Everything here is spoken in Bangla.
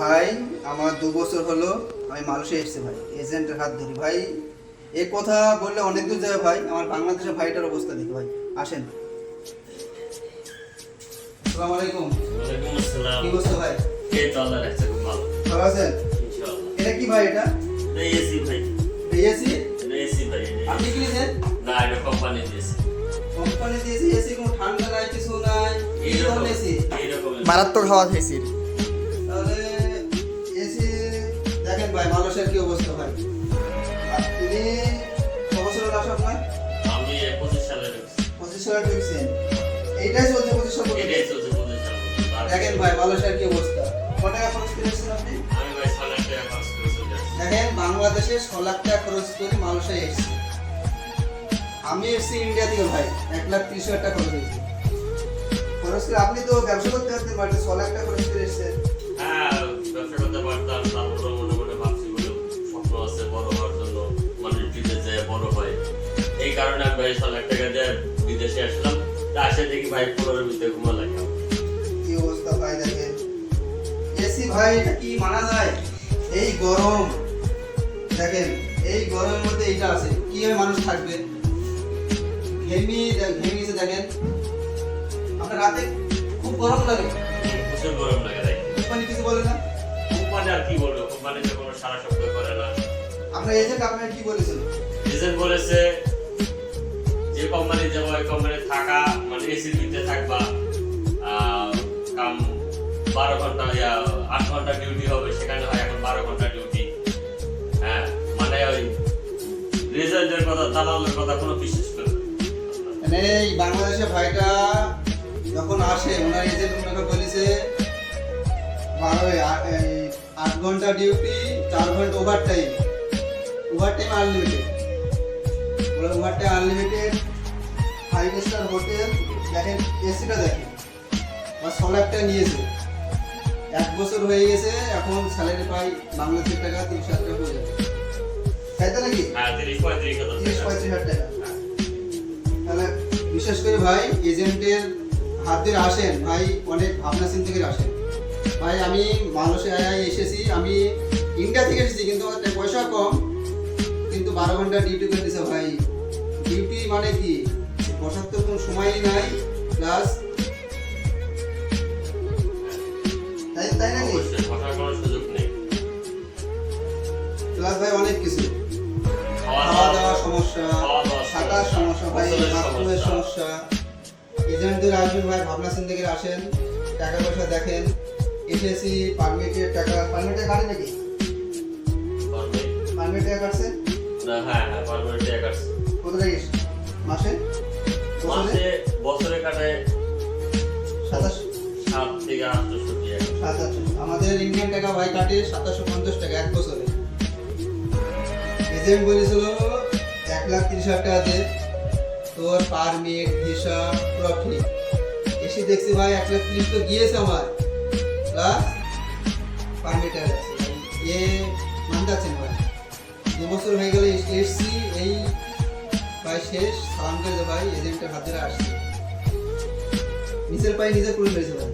ভাই আমার 2 বছর হলো আমি মালয়েশিয়া এসেছি ভাই, এজেন্টের হাত ধরি ভাই। এই কথা বললে অনেক দূর যাবে ভাই। আমার বাংলাদেশের ভাইটার অবস্থা দেখি ভাই, আসেন। আসসালামু আলাইকুম। ওয়ালাইকুম আসসালাম। কি অবস্থা ভাই? এই তো আল্লাহ রাখছে, খুব ভালো। ভালো আছেন? ইনশাআল্লাহ। এটা কি ভাই? এটা এসি ভাই। এসি? এসি ভাই। আপনি কি নিয়েছেন? না, এটা কোম্পানি দিয়েছে। কোম্পানি দিয়েছে এসি, কোনো ঠান্ডা নাই, কিছু নাই, এই ধরনের এসি। এইরকম মারাত্মক হাওয়া খাইছি। তাহলে এসি দেখেন ভাই, মালয়েশিয়ার কি অবস্থা ভাই। আপনি কবছর হলো আসা আপনার? আমি 25 সালে ঢুকছি। 25 সালে ঢুকছেন, এইটাই চলছে 25 সাল পর্যন্ত? এটাই চলছে 25 সাল পর্যন্ত। দেখেন ভাই মালয়েশিয়ার কি অবস্থা। কত টাকা খরচ করেছেন আপনি? আমি ভাই 6 লাখ টাকা খরচ করে চলে আসছি। দেখেন বাংলাদেশে 6 লাখ টাকা খরচ করে মালয়েশিয়া এসেছি। আমি এসেছি ইন্ডিয়া থেকে ভাই, 1,30,000 টাকা খরচ হয়েছে। খরচ করে আপনি তো ব্যবসা করতে পারতেন, বাট 6 লাখ টাকা খরচ করে এসেছেন। হ্যাঁ, ব্যবসা করতে পারতাম, তারপরে মনে মনে ভাবছি বলে স্বপ্ন আছে বড় হওয়ার জন্য, মানে বিদেশে যায় বড় হয়। এই কারণে আমি ভাই 6 লাখ টাকা দিয়ে বিদেশে আসলাম। তা আসে দেখি ভাই 15 ভিতরে ঘুমা লাগে। কি অবস্থা ভাই দেখেন। এসি ভাই এটা কি মানা যায়? এই গরম দেখেন, এই গরমের মধ্যে এইটা আছে, কিভাবে মানুষ থাকবে? ঘেমে গেছে দেখেন। আপনার রাতে খুব গরম লাগে, প্রচুর গরম লাগে ভাই। কোম্পানি কিছু বলে না? কোম্পানি আর কি বলবো, কোম্পানি তো কোনো সারা শব্দ করে না। আপনার এজেন্ট আপনার কি বলেছিল? এজেন্ট বলেছে যে কোম্পানি যাবো ওই কোম্পানি থাকা, মানে এসির ভিতরে থাকবা, কাম 12 ঘন্টা 8 ঘন্টা ডিউটি হবে, সেখানে হয় এখন 12 ঘন্টা ডিউটি। হ্যাঁ, মানে ওই রেজাল্টের কথা, দালালের কথা কোনো বিশ্বাস করে না। মানে এই বাংলাদেশের ভাইটা যখন আসে, ওনার এজেন্ট ওনাকে বলেছে 8 ঘন্টা ডিউটি, 4 ঘন্টা overtime unlimited. Overtime unlimited, 5 star hotel. দেখেন এসিটা দেখেন, 6 লাখ টাকা নিয়েছে। 1 বছর হয়ে গেছে, এখন স্যালারি পাই বাংলাদেশের টাকা 30,000 টাকা হয়ে যাবে, তাই তো নাকি? হ্যাঁ, 30-35 হাজার টাকা। 35,000 টাকা। তাহলে বিশেষ করে ভাই এজেন্টের হাত ধরে আসেন ভাই, অনেক ভাবনা চিন্তা করে আসেন ভাই। আমি মালয়েশিয়ায় এসেছি, আমি ইন্ডিয়া থেকে এসেছি, কিন্তু আমার পয়সা কম, কিন্তু 12 ঘন্টা ডিউটি করে দিছে ভাই। ডিউটি মানে কি, বসার তো কোনো সময়ই নাই, প্লাস তাই নাকি? অবশ্যই বসার কোনো সুযোগ নেই। প্লাস ভাই অনেক কিছু, খাওয়া খাওয়া দাওয়া, দাওয়ার সমস্যা, থাকার সমস্যা ভাই, বাথরুমের সমস্যা। এজেন্টদের আসবেন ভাই, ভাবনা চিন্তা করে আসেন, টাকা পয়সা দেখেন। এসেছি পারমিটের টাকা, পারমিটের কাটে নাকি? পারমিট টাকা কাটছে? না, হ্যাঁ হ্যাঁ, পারমানেন্ট টাকা কাটছে। কত টাকা মাসে? বছরে কাটে 27, 7 থেকে 800 টাকা। 27। আমাদের ইন্ডিয়ান টাকা ভাই কাটে 2750 টাকা 1 বছরে। এজেন্ট বলেছিল 1,30,000 টাকা দে, তোর পারমিট ভিসা পুরো ফ্রি। এসে দেখছি ভাই 1,30,000 তো গিয়েছে আমার, প্লাস পারমিট আছে। এ মানতে আছেন ভাই, 2 বছর হয়ে গেলে এসছি, এই ভাই শেষ সালাম করে ভাই এজেন্টের হাত ধরে আসছি। নিজের পায়ে নিজে করে ফেলেছে ভাই।